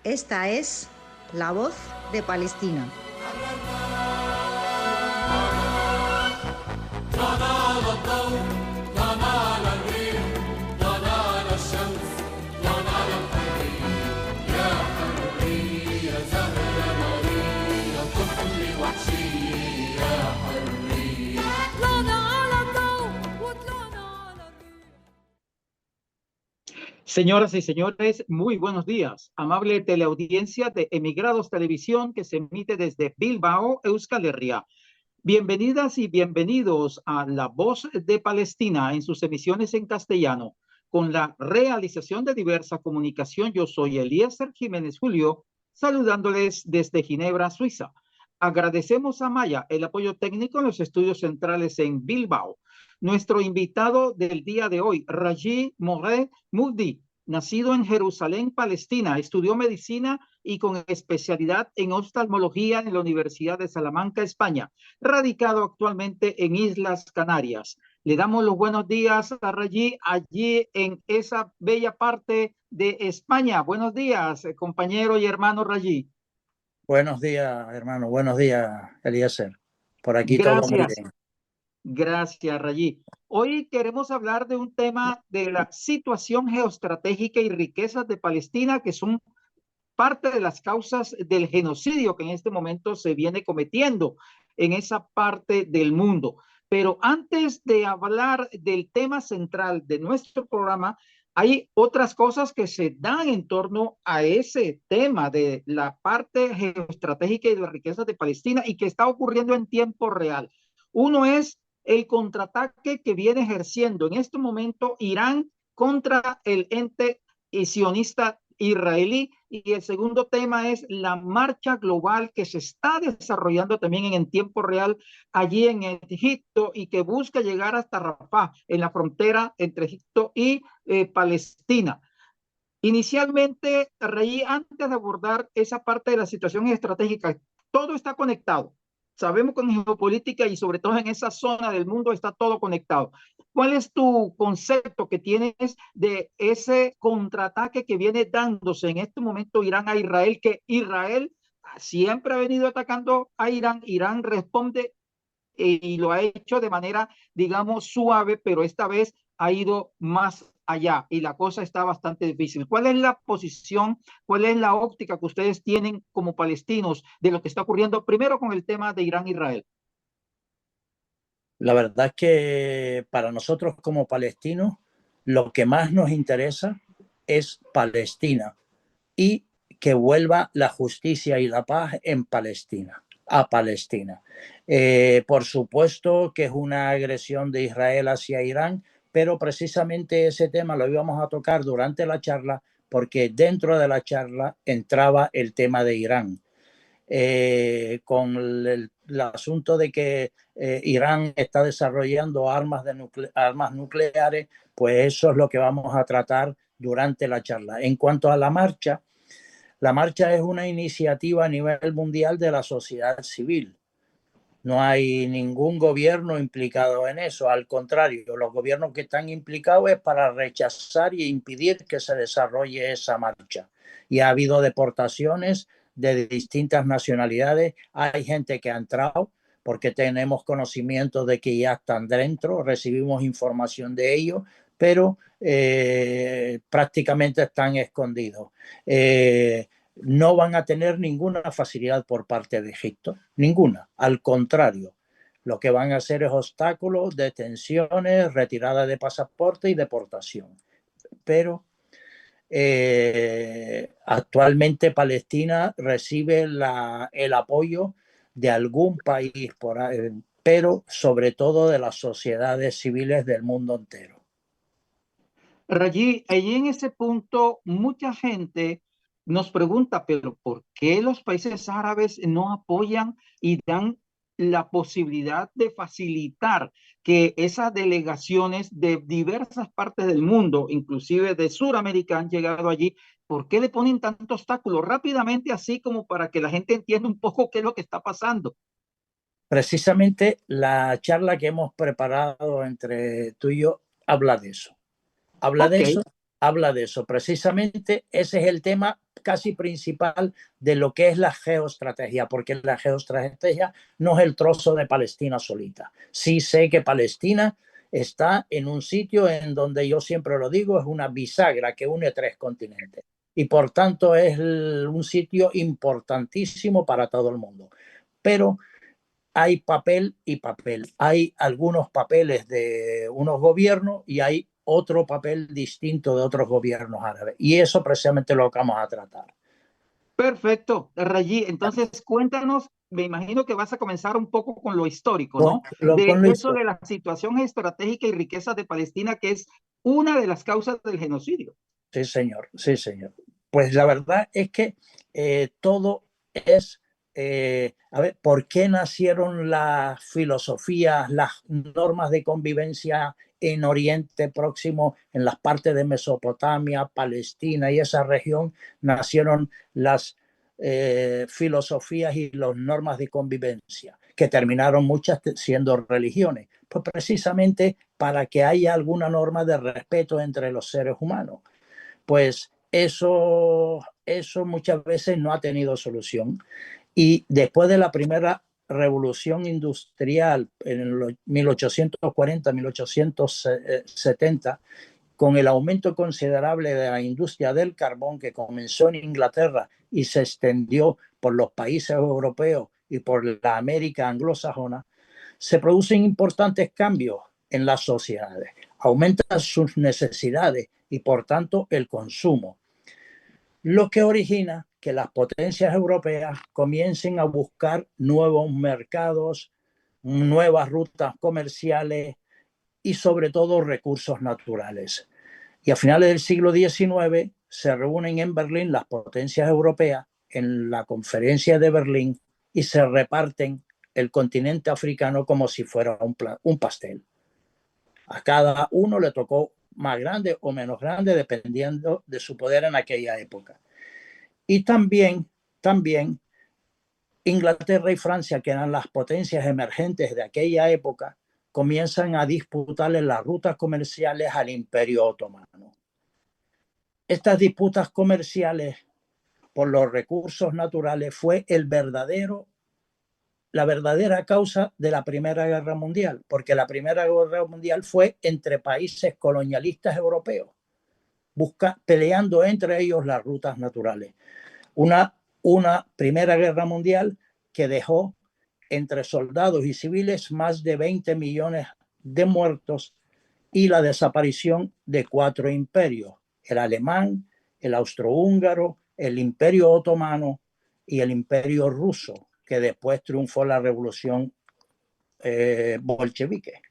Esta es La Voz de Palestina. Señoras y señores, muy buenos días. Amable teleaudiencia de Emigrados Televisión que se emite desde Bilbao, Euskal Herria. Bienvenidas y bienvenidos a La Voz de Palestina en sus emisiones en castellano. Con la realización de diversa comunicación, yo soy Eliezer Jiménez Julio, saludándoles desde Ginebra, Suiza. Agradecemos a Maya el apoyo técnico en los estudios centrales en Bilbao. Nuestro invitado del día de hoy, Raji Moreh Mudi, nacido en Jerusalén, Palestina, estudió medicina y con especialidad en oftalmología en la Universidad de Salamanca, España, radicado actualmente en Islas Canarias. Le damos los buenos días a Raji allí en esa bella parte de España. Buenos días, compañero y hermano Raji. Buenos días, hermano. Buenos días, Eliezer. Por aquí todo muy Gracias. bien. Gracias, Rayi. Hoy queremos hablar de un tema de la situación geoestratégica y riquezas de Palestina, que son parte de las causas del genocidio que en este momento se viene cometiendo en esa parte del mundo. Pero antes de hablar del tema central de nuestro programa, hay otras cosas que se dan en torno a ese tema de la parte geoestratégica y de las riquezas de Palestina y que está ocurriendo en tiempo real. Uno es el contraataque que viene ejerciendo en este momento Irán contra el ente sionista israelí, y el segundo tema es la marcha global que se está desarrollando también en tiempo real allí en Egipto y que busca llegar hasta Rafah, en la frontera entre Egipto y Palestina. Inicialmente, Rey, antes de abordar esa parte de la situación estratégica, todo está conectado. Sabemos que en geopolítica y sobre todo en esa zona del mundo está todo conectado. ¿Cuál es tu concepto que tienes de ese contraataque que viene dándose en este momento Irán a Israel? Que Israel siempre ha venido atacando a Irán, Irán responde y lo ha hecho de manera, digamos, suave, pero esta vez ha ido más allá y la cosa está bastante difícil. ¿Cuál es la posición, cuál es la óptica que ustedes tienen como palestinos de lo que está ocurriendo primero con el tema de Irán-Israel? La verdad es que para nosotros como palestinos lo que más nos interesa es Palestina y que vuelva la justicia y la paz en Palestina, a Palestina. Por supuesto que es una agresión de Israel hacia Irán, pero precisamente ese tema lo íbamos a tocar durante la charla porque dentro de la charla entraba el tema de Irán. Con el asunto de que Irán está desarrollando armas nucleares, pues eso es lo que vamos a tratar durante la charla. En cuanto a la marcha es una iniciativa a nivel mundial de la sociedad civil. No hay ningún gobierno implicado en eso. Al contrario, los gobiernos que están implicados es para rechazar y impedir que se desarrolle esa marcha. Y ha habido deportaciones de distintas nacionalidades. Hay gente que ha entrado porque tenemos conocimiento de que ya están dentro, recibimos información de ellos, pero prácticamente están escondidos. No van a tener ninguna facilidad por parte de Egipto, ninguna. Al contrario, lo que van a hacer es obstáculos, detenciones, retirada de pasaporte y deportación. Pero actualmente Palestina recibe el apoyo de algún país, pero sobre todo de las sociedades civiles del mundo entero. Allí en ese punto, mucha gente nos pregunta, pero ¿por qué los países árabes no apoyan y dan la posibilidad de facilitar que esas delegaciones de diversas partes del mundo, inclusive de Sudamérica, han llegado allí? ¿Por qué le ponen tanto obstáculo? Rápidamente, así como para que la gente entienda un poco qué es lo que está pasando. Precisamente la charla que hemos preparado entre tú y yo habla de eso. Habla de eso, precisamente ese es el tema casi principal de lo que es la geoestrategia, porque la geoestrategia no es el trozo de Palestina solita. Sí sé que Palestina está en un sitio en donde, yo siempre lo digo, es una bisagra que une 3 continentes y por tanto es un sitio importantísimo para todo el mundo. Pero hay papel y papel. Hay algunos papeles de unos gobiernos y hay otro papel distinto de otros gobiernos árabes. Y eso precisamente lo que vamos a tratar. Perfecto, Rayi. Entonces, cuéntanos, me imagino que vas a comenzar un poco con lo histórico, ¿no? Con De eso listo. de la situación estratégica y riquezas de Palestina, que es una de las causas del genocidio. Sí, señor. Sí, señor. Pues la verdad es que todo es... a ver, ¿por qué nacieron las filosofías, las normas de convivencia en Oriente Próximo, en las partes de Mesopotamia, Palestina y esa región? Nacieron las filosofías y las normas de convivencia, que terminaron muchas siendo religiones, pues precisamente para que haya alguna norma de respeto entre los seres humanos. Pues eso muchas veces no ha tenido solución. Y después de la primera revolución industrial en los 1840, 1870, con el aumento considerable de la industria del carbón que comenzó en Inglaterra y se extendió por los países europeos y por la América anglosajona, se producen importantes cambios en las sociedades. Aumentan sus necesidades y por tanto el consumo, lo que origina que las potencias europeas comiencen a buscar nuevos mercados, nuevas rutas comerciales y sobre todo recursos naturales. Y a finales del siglo XIX se reúnen en Berlín las potencias europeas en la conferencia de Berlín y se reparten el continente africano como si fuera un pastel. A cada uno le tocó más grande o menos grande dependiendo de su poder en aquella época. Y también Inglaterra y Francia, que eran las potencias emergentes de aquella época, comienzan a disputarle las rutas comerciales al Imperio Otomano. Estas disputas comerciales por los recursos naturales fue la verdadera causa de la Primera Guerra Mundial, porque la Primera Guerra Mundial fue entre países colonialistas europeos, peleando entre ellos las rutas naturales. Una Primera Guerra Mundial que dejó entre soldados y civiles más de 20 millones de muertos y la desaparición de 4 imperios: el alemán, el austrohúngaro, el Imperio Otomano y el Imperio Ruso, que después triunfó la revolución bolchevique.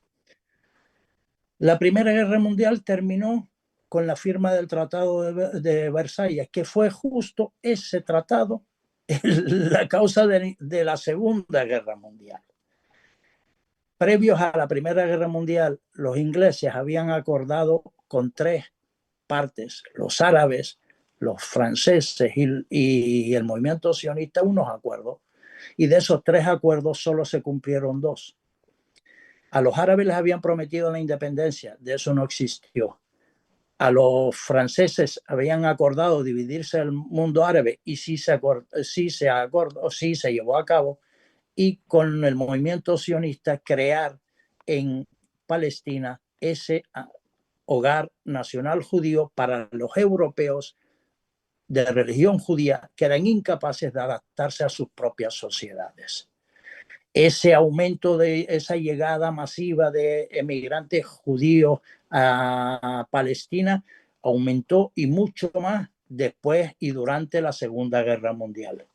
La Primera Guerra Mundial terminó con la firma del Tratado de Versalles, que fue justo ese tratado la causa de la Segunda Guerra Mundial. Previos a la Primera Guerra Mundial, los ingleses habían acordado con 3 partes, los árabes, los franceses y el movimiento sionista, unos acuerdos. Y de esos 3 acuerdos solo se cumplieron 2. A los árabes les habían prometido la independencia, de eso no existió. A los franceses habían acordado dividirse el mundo árabe y sí se llevó a cabo. Y con el movimiento sionista crear en Palestina ese hogar nacional judío para los europeos de religión judía que eran incapaces de adaptarse a sus propias sociedades. Ese aumento de esa llegada masiva de emigrantes judíos a Palestina aumentó y mucho más después y durante la Segunda Guerra Mundial.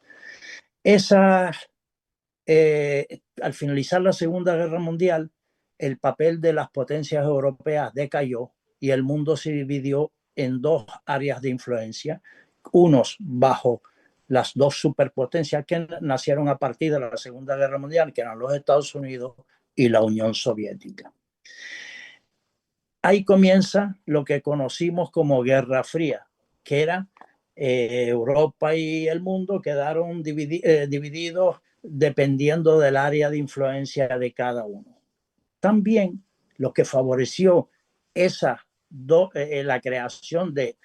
Al finalizar la Segunda Guerra Mundial, el papel de las potencias europeas decayó y el mundo se dividió en 2 áreas de influencia, unos bajo las 2 superpotencias que nacieron a partir de la Segunda Guerra Mundial, que eran los Estados Unidos y la Unión Soviética. Ahí comienza lo que conocimos como Guerra Fría, que era Europa y el mundo quedaron divididos dependiendo del área de influencia de cada uno. También lo que favoreció la creación de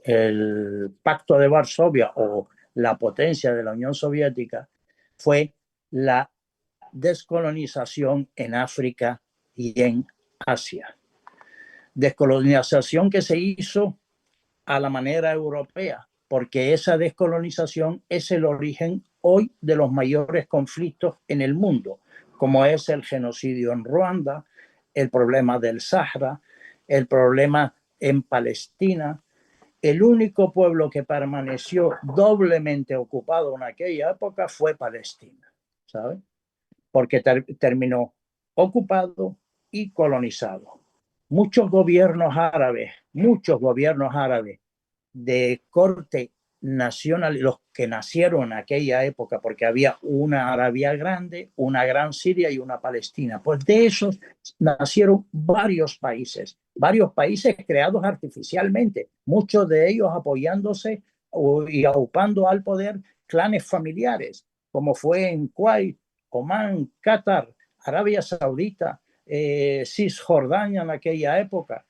el Pacto de Varsovia o la potencia de la Unión Soviética fue la descolonización en África y en Asia. Descolonización que se hizo a la manera europea, porque esa descolonización es el origen hoy de los mayores conflictos en el mundo, como es el genocidio en Ruanda, el problema del Sahara, el problema en Palestina. El único pueblo que permaneció doblemente ocupado en aquella época fue Palestina, ¿sabes? Porque terminó ocupado y colonizado. Muchos gobiernos árabes de corte nacional, los que nacieron en aquella época, porque había una Arabia grande, una gran Siria y una Palestina, pues de esos nacieron varios países creados artificialmente, muchos de ellos apoyándose y aupando al poder clanes familiares, como fue en Kuwait, Omán, Qatar, Arabia Saudita, Cisjordania en aquella época.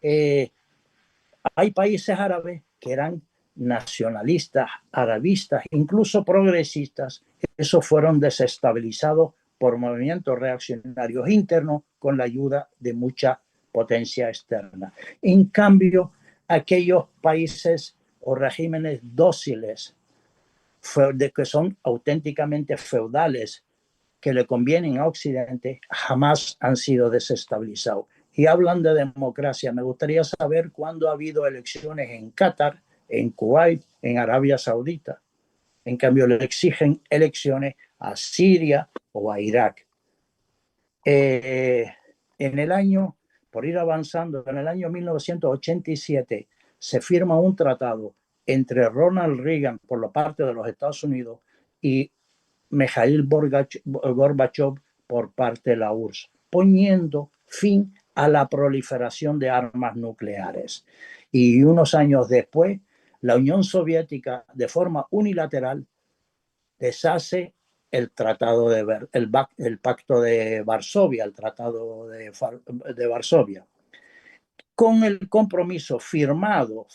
Hay países árabes que eran nacionalistas, arabistas, incluso progresistas. Esos fueron desestabilizados por movimientos reaccionarios internos con la ayuda de mucha potencia externa. En cambio, aquellos países o regímenes dóciles que son auténticamente feudales, que le convienen a Occidente, jamás han sido desestabilizados. Y hablan de democracia. Me gustaría saber cuándo ha habido elecciones en Qatar, en Kuwait, en Arabia Saudita. En cambio, le exigen elecciones a Siria o a Irak. Por ir avanzando, en el año 1987 se firma un tratado entre Ronald Reagan por la parte de los Estados Unidos y Mikhail Gorbachev por parte de la URSS, poniendo fin a la proliferación de armas nucleares. Y unos años después, la Unión Soviética, de forma unilateral, deshace el Pacto de Varsovia, el Tratado de Varsovia, con el compromiso firmado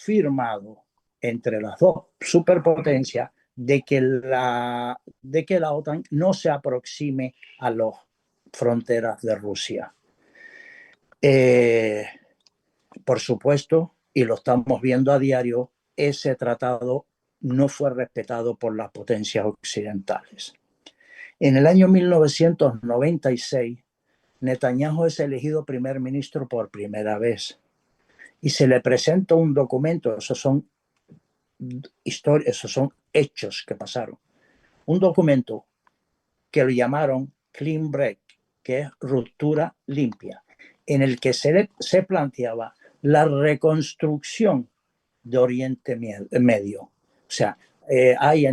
entre las dos superpotencias de que la OTAN no se aproxime a las fronteras de Rusia. Por supuesto, y lo estamos viendo a diario, ese tratado no fue respetado por las potencias occidentales. En el año 1996, Netanyahu es elegido primer ministro por primera vez y se le presenta un documento, esos son hechos que pasaron, un documento que lo llamaron Clean Break, que es ruptura limpia, en el que se planteaba la reconstrucción de Oriente Medio. O sea, hay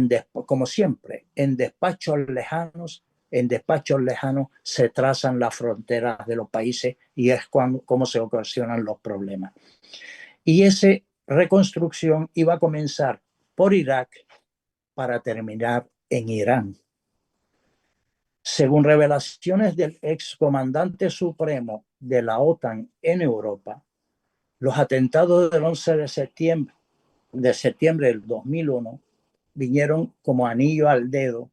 como siempre, en despachos lejanos se trazan las fronteras de los países y es como se ocasionan los problemas. Y esa reconstrucción iba a comenzar por Irak para terminar en Irán. Según revelaciones del excomandante supremo de la OTAN en Europa, los atentados del 11 de septiembre del 2001 vinieron como anillo al dedo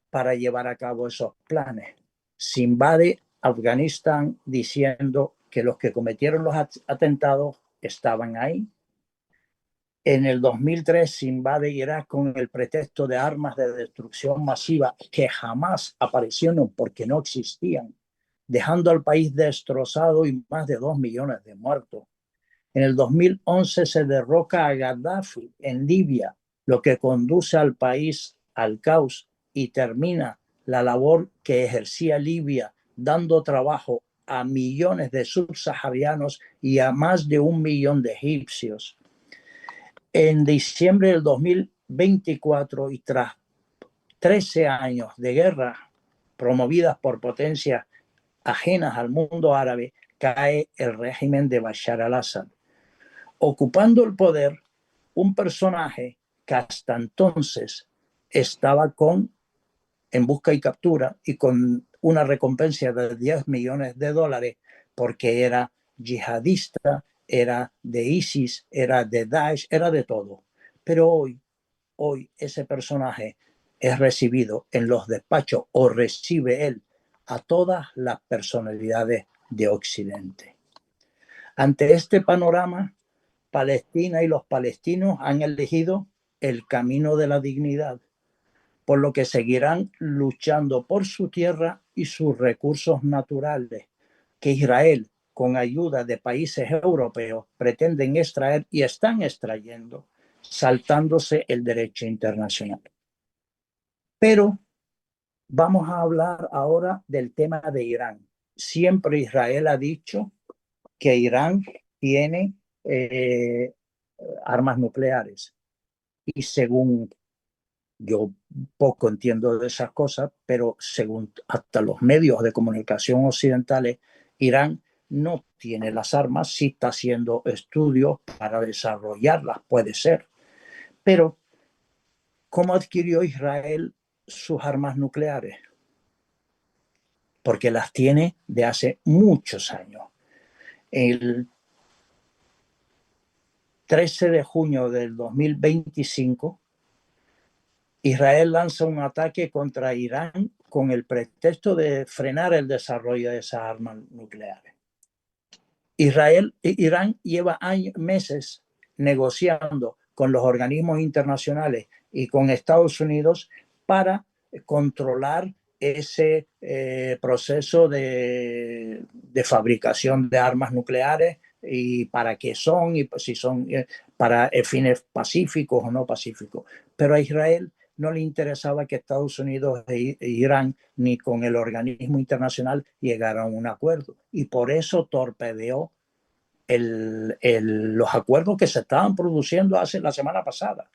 para llevar a cabo esos planes. Se invade Afganistán diciendo que los que cometieron los atentados estaban ahí. En el 2003 se invade Irak con el pretexto de armas de destrucción masiva que jamás aparecieron porque no existían, dejando al país destrozado y más de 2 millones de muertos. En el 2011 se derroca a Gaddafi en Libia, lo que conduce al país al caos y termina la labor que ejercía Libia, dando trabajo a millones de subsaharianos y a más de 1 millón de egipcios. En diciembre del 2024 y tras 13 años de guerra promovidas por potencias ajenas al mundo árabe, cae el régimen de Bashar al-Assad, ocupando el poder un personaje que hasta entonces estaba en busca y captura y con una recompensa de $10 millones porque era yihadista era de ISIS, era de Daesh, era de todo. Pero hoy ese personaje es recibido en los despachos o recibe él a todas las personalidades de Occidente. Ante este panorama, Palestina y los palestinos han elegido el camino de la dignidad, por lo que seguirán luchando por su tierra y sus recursos naturales, que Israel, con ayuda de países europeos, pretenden extraer y están extrayendo, saltándose el derecho internacional. Pero vamos a hablar ahora del tema de Irán. Siempre Israel ha dicho que Irán tiene armas nucleares. Y según yo poco entiendo de esas cosas, pero según hasta los medios de comunicación occidentales, Irán no tiene las armas, sí está haciendo estudios para desarrollarlas, puede ser. Pero, ¿cómo adquirió Israel sus armas nucleares? Porque las tiene de hace muchos años. El 13 de junio del 2025, Israel lanza un ataque contra Irán con el pretexto de frenar el desarrollo de esas armas nucleares. Irán lleva meses negociando con los organismos internacionales y con Estados Unidos para controlar ese proceso de fabricación de armas nucleares y para qué son y si son para fines pacíficos o no pacíficos. Pero a Israel no le interesaba que Estados Unidos e Irán ni con el organismo internacional llegaran a un acuerdo y por eso torpedeó los acuerdos que se estaban produciendo la semana pasada.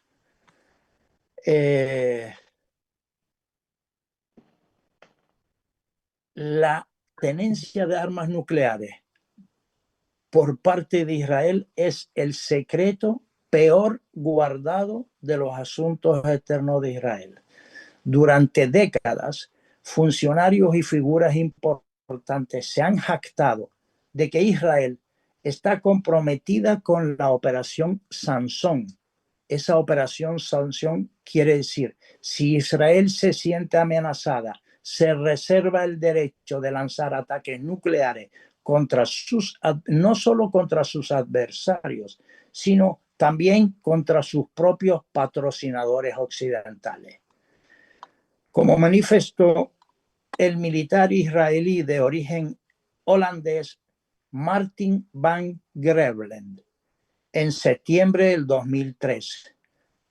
La tenencia de armas nucleares por parte de Israel es el secreto peor guardado de los asuntos externos de Israel. Durante décadas, funcionarios y figuras importantes se han jactado de que Israel está comprometida con la operación Sansón. Esa operación Sansón quiere decir, si Israel se siente amenazada, se reserva el derecho de lanzar ataques nucleares contra no solo contra sus adversarios, sino también contra sus propios patrocinadores occidentales. Como manifestó el militar israelí de origen holandés Martin van Greveland en septiembre del 2003.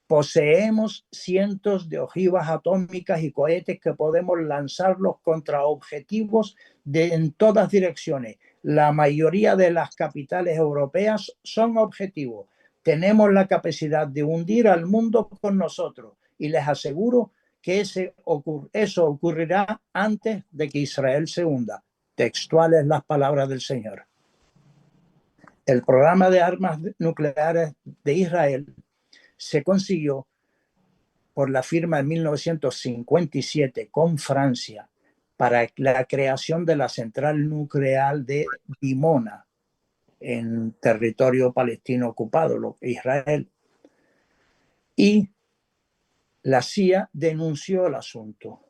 Poseemos cientos de ojivas atómicas y cohetes que podemos lanzarlos contra objetivos en todas direcciones. La mayoría de las capitales europeas son objetivos. Tenemos la capacidad de hundir al mundo con nosotros y les aseguro que eso ocurrirá antes de que Israel se hunda. Textuales las palabras del Señor. El programa de armas nucleares de Israel se consiguió por la firma en 1957 con Francia para la creación de la central nuclear de Dimona en territorio palestino ocupado, Israel. Y la CIA denunció el asunto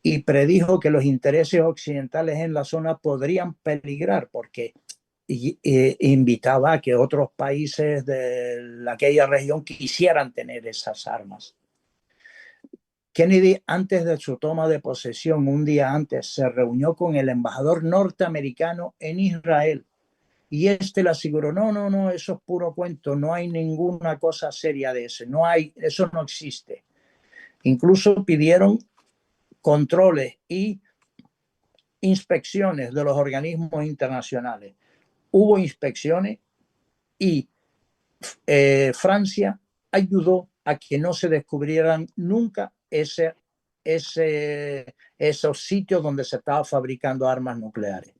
y predijo que los intereses occidentales en la zona podrían peligrar porque invitaba a que otros países de aquella región quisieran tener esas armas. Kennedy, antes de su toma de posesión, un día antes, se reunió con el embajador norteamericano en Israel y le aseguró, no, eso es puro cuento, no hay ninguna cosa seria de eso, eso no existe. Incluso pidieron controles y inspecciones de los organismos internacionales. Hubo inspecciones y Francia ayudó a que no se descubrieran nunca esos sitios donde se estaba fabricando armas nucleares.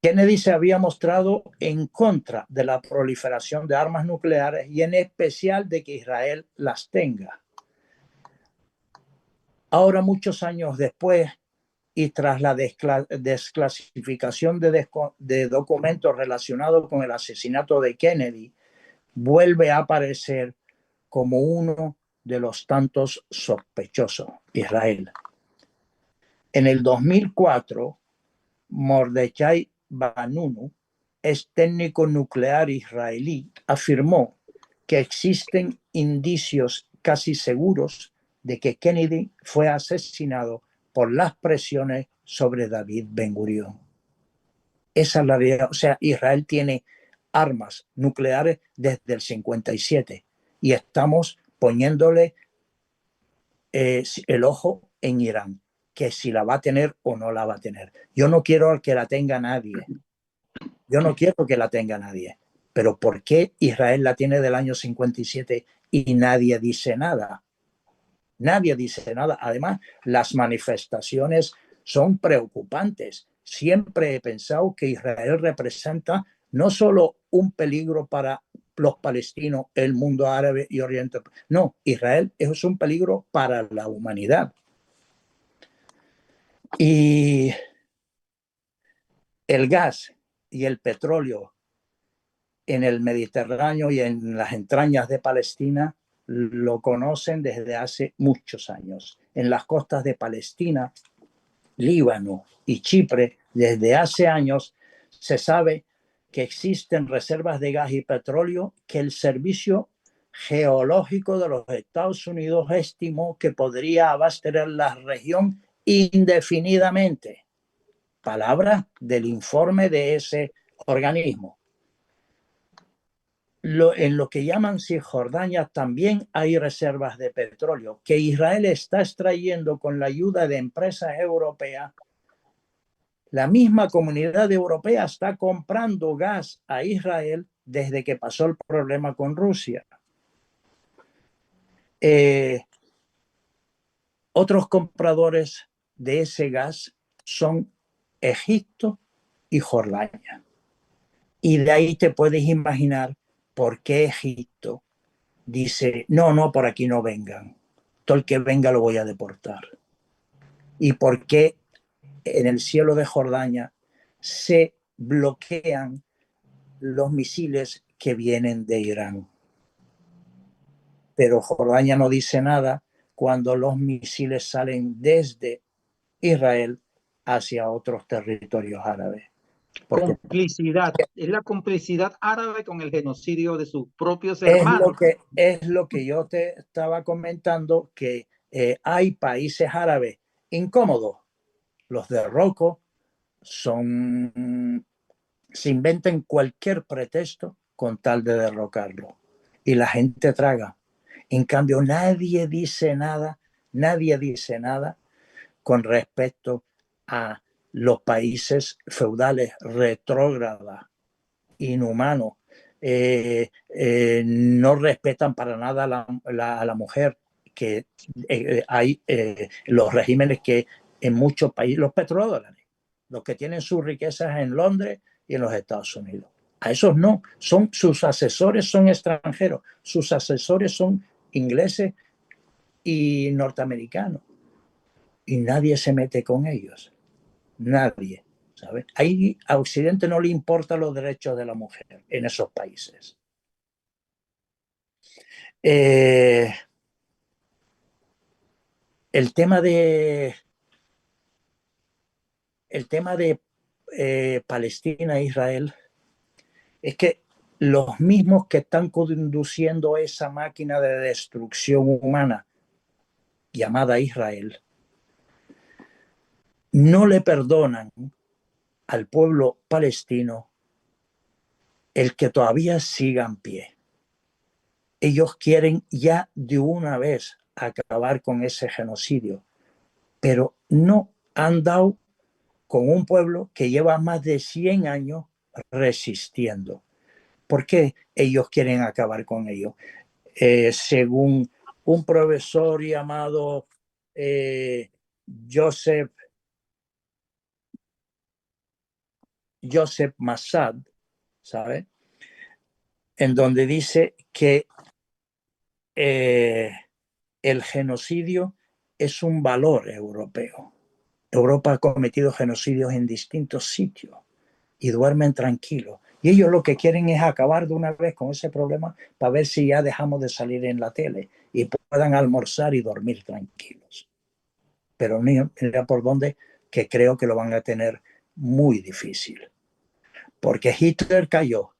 Kennedy se había mostrado en contra de la proliferación de armas nucleares y en especial de que Israel las tenga. Ahora, muchos años después, y tras la desclasificación de documentos relacionados con el asesinato de Kennedy, vuelve a aparecer como uno de los tantos sospechosos, Israel. En el 2004, Mordechai Vanunu, ex técnico nuclear israelí, afirmó que existen indicios casi seguros de que Kennedy fue asesinado por las presiones sobre David Ben Gurión. Esa es la realidad. O sea, Israel tiene armas nucleares desde el 57 y estamos poniéndole el ojo en Irán, que si la va a tener o no la va a tener. Yo no quiero que la tenga nadie. Yo no quiero que la tenga nadie. Pero ¿por qué Israel la tiene del año 57 y nadie dice nada? Nadie dice nada. Además, las manifestaciones son preocupantes. Siempre he pensado que Israel representa no solo un peligro para los palestinos, el mundo árabe y Oriente. No, Israel es un peligro para la humanidad. Y el gas y el petróleo en el Mediterráneo y en las entrañas de Palestina lo conocen desde hace muchos años. En las costas de Palestina, Líbano y Chipre, desde hace años se sabe que existen reservas de gas y petróleo que el Servicio Geológico de los Estados Unidos estimó que podría abastecer la región indefinidamente. Palabras del informe de ese organismo. En lo que llaman Cisjordania también hay reservas de petróleo que Israel está extrayendo con la ayuda de empresas europeas. La misma comunidad europea está comprando gas a Israel desde que pasó el problema con Rusia. Otros compradores de ese gas son Egipto y Jordania. Y de ahí te puedes imaginar por qué Egipto dice, no, por aquí no vengan. Todo el que venga lo voy a deportar. Y por qué en el cielo de Jordania se bloquean los misiles que vienen de Irán. Pero Jordania no dice nada cuando los misiles salen desde Israel hacia otros territorios árabes. Complicidad, es la complicidad árabe con el genocidio de sus propios hermanos. Es lo que yo te estaba comentando, que hay países árabes incómodos. Los de Rocco se inventan cualquier pretexto con tal de derrocarlo. Y la gente traga. En cambio, nadie dice nada con respecto a los países feudales retrógradas, inhumanos, no respetan para nada a la mujer, que hay los regímenes que en muchos países, los petrodólares, los que tienen sus riquezas en Londres y en los Estados Unidos. A esos no, sus asesores son extranjeros, sus asesores son ingleses y norteamericanos. Y nadie se mete con ellos. Nadie. ¿Sabes? Ahí a Occidente no le importan los derechos de la mujer en esos países. El tema de Palestina e Israel es que los mismos que están conduciendo esa máquina de destrucción humana llamada Israel no le perdonan al pueblo palestino el que todavía siga en pie. Ellos quieren ya de una vez acabar con ese genocidio, pero no han dado con un pueblo que lleva más de 100 años resistiendo. ¿Por qué ellos quieren acabar con ellos? Según un profesor llamado Joseph Massad, ¿sabe? En donde dice que el genocidio es un valor europeo. Europa ha cometido genocidios en distintos sitios y duermen tranquilos. Y ellos lo que quieren es acabar de una vez con ese problema para ver si ya dejamos de salir en la tele y puedan almorzar y dormir tranquilos. Pero mira por dónde, que creo que lo van a tener muy difícil. Porque Hitler cayó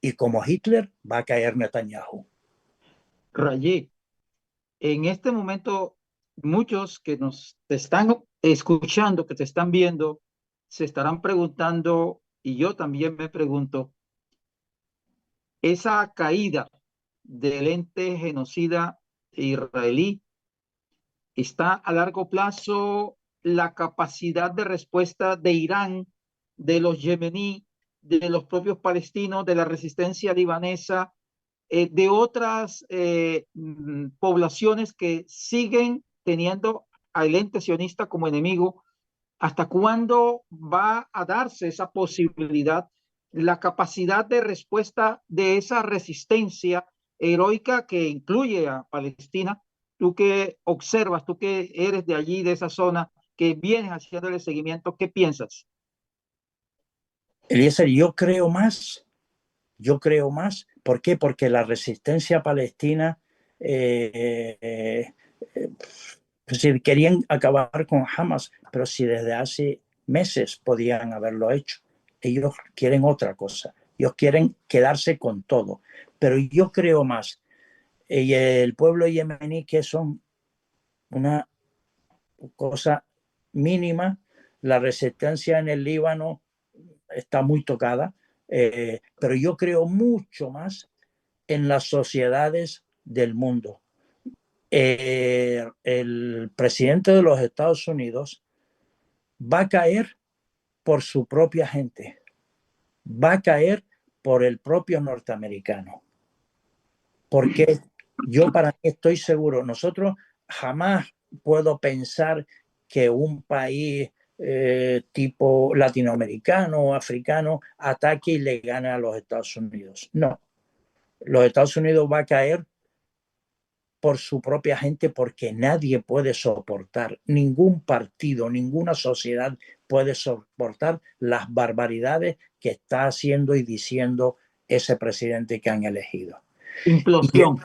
y como Hitler va a caer Netanyahu. Rayé, en este momento, muchos que nos te están escuchando, que te están viendo, se estarán preguntando, y yo también me pregunto, esa caída del ente genocida israelí está a largo plazo la capacidad de respuesta de Irán, de los yemení, de los propios palestinos, de la resistencia libanesa, de otras poblaciones que siguen teniendo al ente sionista como enemigo. ¿Hasta cuándo va a darse esa posibilidad, la capacidad de respuesta de esa resistencia heroica que incluye a Palestina? Tú que observas, tú que eres de allí, de esa zona, que vienes haciéndole seguimiento, ¿qué piensas? Eliezer, yo creo más. ¿Por qué? Porque la resistencia palestina, es decir, querían acabar con Hamas, pero si desde hace meses podían haberlo hecho. Ellos quieren otra cosa, ellos quieren quedarse con todo. Pero yo creo más, el pueblo yemení, que son una cosa mínima, la resistencia en el Líbano está muy tocada, pero yo creo mucho más en las sociedades del mundo. El presidente de los Estados Unidos va a caer por su propia gente, va a caer por el propio norteamericano, porque yo para mí estoy seguro, nosotros jamás puedo pensar que un país tipo latinoamericano o africano ataque y le gane a los Estados Unidos. No, los Estados Unidos va a caer por su propia gente, porque nadie puede soportar, ningún partido, ninguna sociedad puede soportar las barbaridades que está haciendo y diciendo ese presidente que han elegido. Implosión.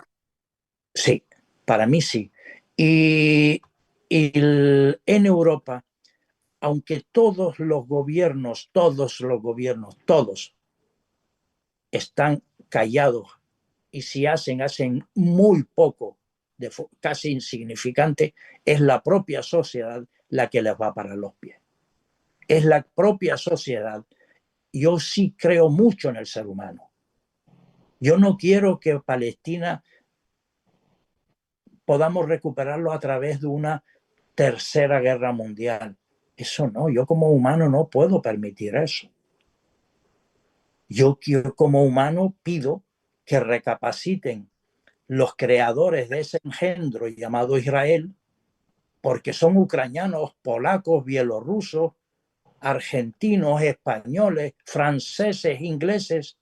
Sí, para mí sí. En Europa, aunque todos los gobiernos, todos están callados y si hacen muy poco, casi insignificante, es la propia sociedad la que les va para los pies. Es la propia sociedad. Yo sí creo mucho en el ser humano. Yo no quiero que Palestina podamos recuperarlo a través de una tercera guerra mundial. Eso no, yo como humano no puedo permitir eso. Yo como humano pido que recapaciten los creadores de ese engendro llamado Israel, porque son ucranianos, polacos, bielorrusos, argentinos, españoles, franceses, ingleses,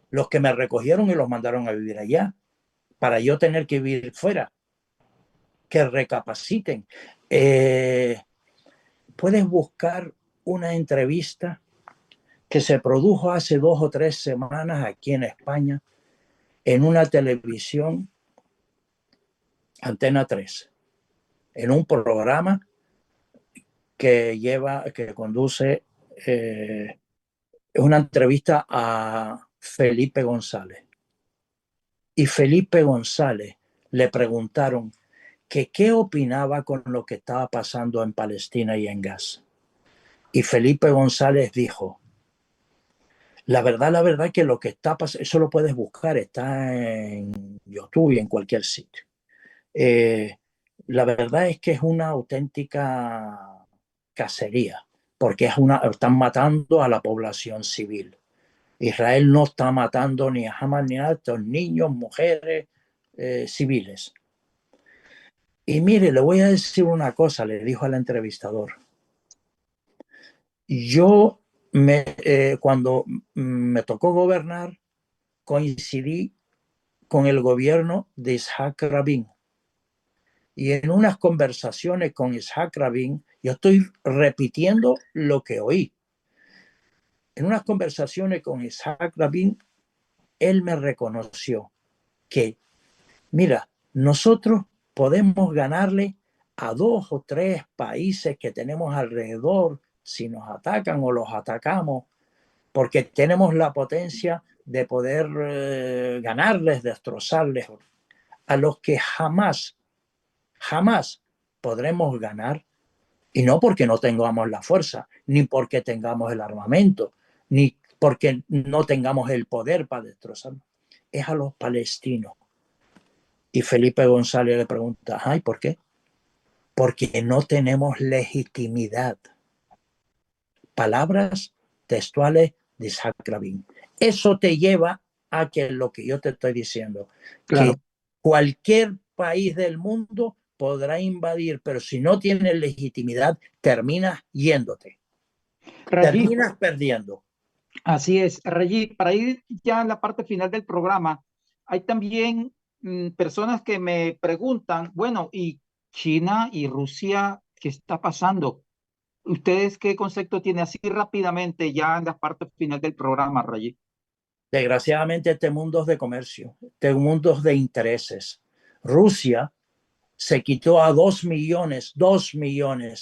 los que me recogieron y los mandaron a vivir allá, para yo tener que vivir fuera. Que recapaciten. Puedes buscar una entrevista que se produjo hace 2 o 3 semanas aquí en España en una televisión, Antena 3, en un programa que conduce, es una entrevista a Felipe González. Y Felipe González le preguntaron que qué opinaba con lo que estaba pasando en Palestina y en Gaza. Y Felipe González dijo: la verdad que lo que está pasando, eso lo puedes buscar, está en YouTube y en cualquier sitio. La verdad es que es una auténtica cacería, porque están matando a la población civil. Israel no está matando ni a Hamas ni a estos niños, mujeres, civiles. Y mire, le voy a decir una cosa, le dijo al entrevistador. Yo, cuando me tocó gobernar, coincidí con el gobierno de Isaac Rabin. Y en unas conversaciones con Isaac Rabin, yo estoy repitiendo lo que oí. En unas conversaciones con Isaac Rabin, él me reconoció que, mira, nosotros podemos ganarle a 2 o 3 países que tenemos alrededor si nos atacan o los atacamos, porque tenemos la potencia de poder ganarles, destrozarles, a los que jamás podremos ganar, y no porque no tengamos la fuerza, ni porque tengamos el armamento, ni porque no tengamos el poder para destrozarnos, es a los palestinos. Y Felipe González le pregunta, ay, ¿por qué? Porque no tenemos legitimidad. Palabras textuales de Isaac Rabin. Eso te lleva a que lo que yo te estoy diciendo, claro, que cualquier país del mundo podrá invadir, pero si no tienes legitimidad, terminas yéndote. Rajiv, terminas perdiendo. Así es, Rajiv, para ir ya en la parte final del programa, hay también personas que me preguntan, bueno, ¿y China y Rusia qué está pasando? ¿Ustedes qué concepto tienen así rápidamente ya en la parte final del programa, Rajiv? Desgraciadamente este mundo es de comercio, este mundo es de intereses. Rusia se quitó a 2 millones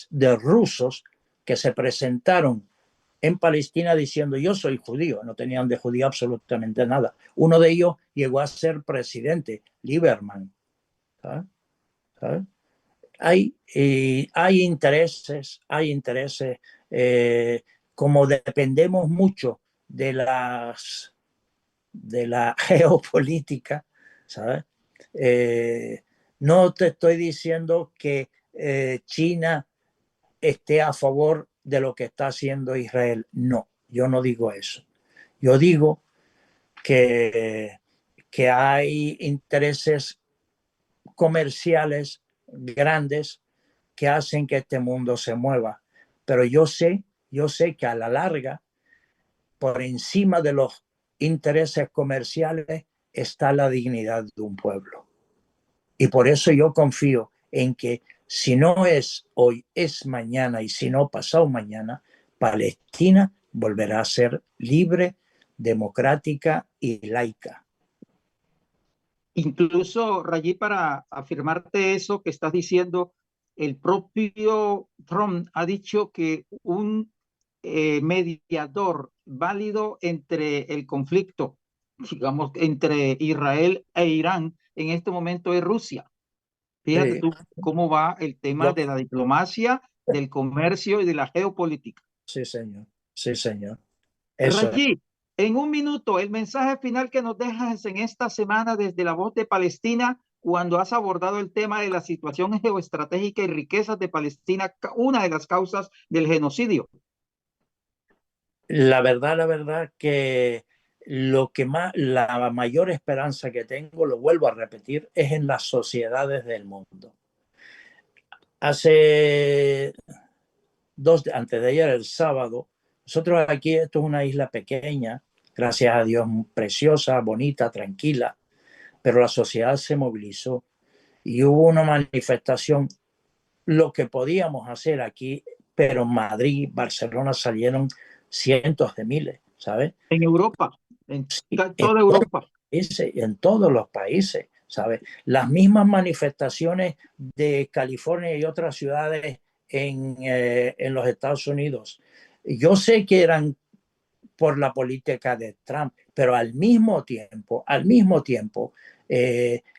de rusos que se presentaron en Palestina diciendo yo soy judío, no tenían de judío absolutamente nada. Uno de ellos llegó a ser presidente, Lieberman. ¿Sabes? ¿Sabes? Hay intereses, como dependemos mucho de la geopolítica, ¿sabes? No te estoy diciendo que China esté a favor de lo que está haciendo Israel. No, yo no digo eso. Yo digo que hay intereses comerciales grandes que hacen que este mundo se mueva. Pero yo sé que a la larga, por encima de los intereses comerciales, está la dignidad de un pueblo. Y por eso yo confío en que si no es hoy, es mañana, y si no pasado mañana, Palestina volverá a ser libre, democrática y laica. Incluso, Rayi, para afirmarte eso que estás diciendo, el propio Trump ha dicho que un mediador válido entre el conflicto, digamos, entre Israel e Irán en este momento es Rusia. Fíjate Sí, tú cómo va el tema de la diplomacia, del comercio y de la geopolítica. Sí, señor. Sí, señor. Eso es. Rayi, en un minuto, el mensaje final que nos dejas en esta semana desde La Voz de Palestina, cuando has abordado el tema de la situación geoestratégica y riquezas de Palestina, una de las causas del genocidio. La verdad que la mayor esperanza que tengo, lo vuelvo a repetir, es en las sociedades del mundo. Antes de ayer, el sábado, nosotros aquí, esto es una isla pequeña, gracias a Dios, preciosa, bonita, tranquila, pero la sociedad se movilizó y hubo una manifestación, lo que podíamos hacer aquí, pero en Madrid, Barcelona salieron cientos de miles, ¿sabes? En Europa, en Sí, toda Europa. en todos los países, ¿sabes? Las mismas manifestaciones de California y otras ciudades en los Estados Unidos. Yo sé que eran por la política de Trump, pero al mismo tiempo,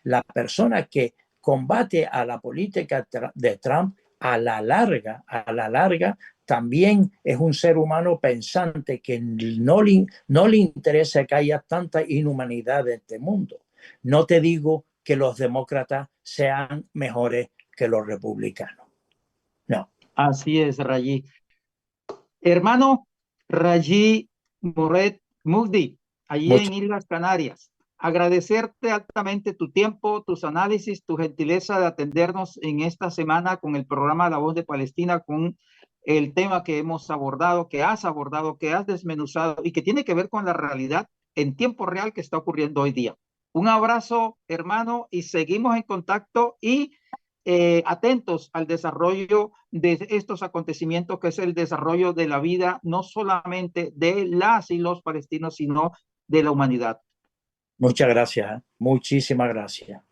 la persona que combate a la política de Trump a la larga, también es un ser humano pensante que no le interesa que haya tanta inhumanidad en este mundo. No te digo que los demócratas sean mejores que los republicanos. No. Así es, Rayi. Hermano Rayi Moret Mugdi, allí en Islas Canarias. Agradecerte altamente tu tiempo, tus análisis, tu gentileza de atendernos en esta semana con el programa La Voz de Palestina, con el tema que hemos abordado, que has desmenuzado y que tiene que ver con la realidad en tiempo real que está ocurriendo hoy día. Un abrazo, hermano, y seguimos en contacto y atentos al desarrollo de estos acontecimientos, que es el desarrollo de la vida, no solamente de las y los palestinos, sino de la humanidad. Muchas gracias, muchísimas gracias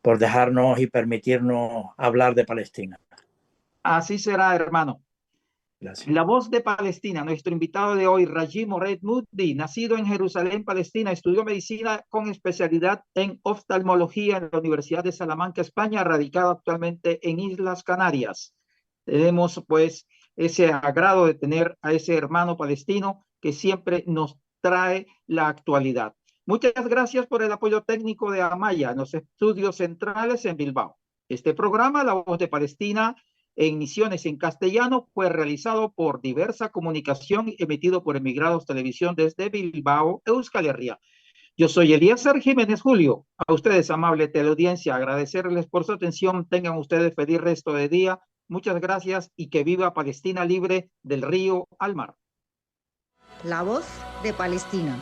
por dejarnos y permitirnos hablar de Palestina. Así será, hermano. Gracias. La voz de Palestina, nuestro invitado de hoy, Raji Mored Muddi, nacido en Jerusalén, Palestina, estudió medicina con especialidad en oftalmología en la Universidad de Salamanca, España, radicado actualmente en Islas Canarias. Tenemos pues ese agrado de tener a ese hermano palestino que siempre nos trae la actualidad. Muchas gracias por el apoyo técnico de Amaya en los estudios centrales en Bilbao. Este programa, La Voz de Palestina, en Misiones en castellano, fue realizado por Diversa Comunicación y emitido por Emigrados Televisión desde Bilbao, Euskal Herria. Yo soy Eliezer Jiménez Julio. A ustedes, amable teleaudiencia, agradecerles por su atención. Tengan ustedes feliz resto de día. Muchas gracias y que viva Palestina libre del río al mar. La Voz de Palestina.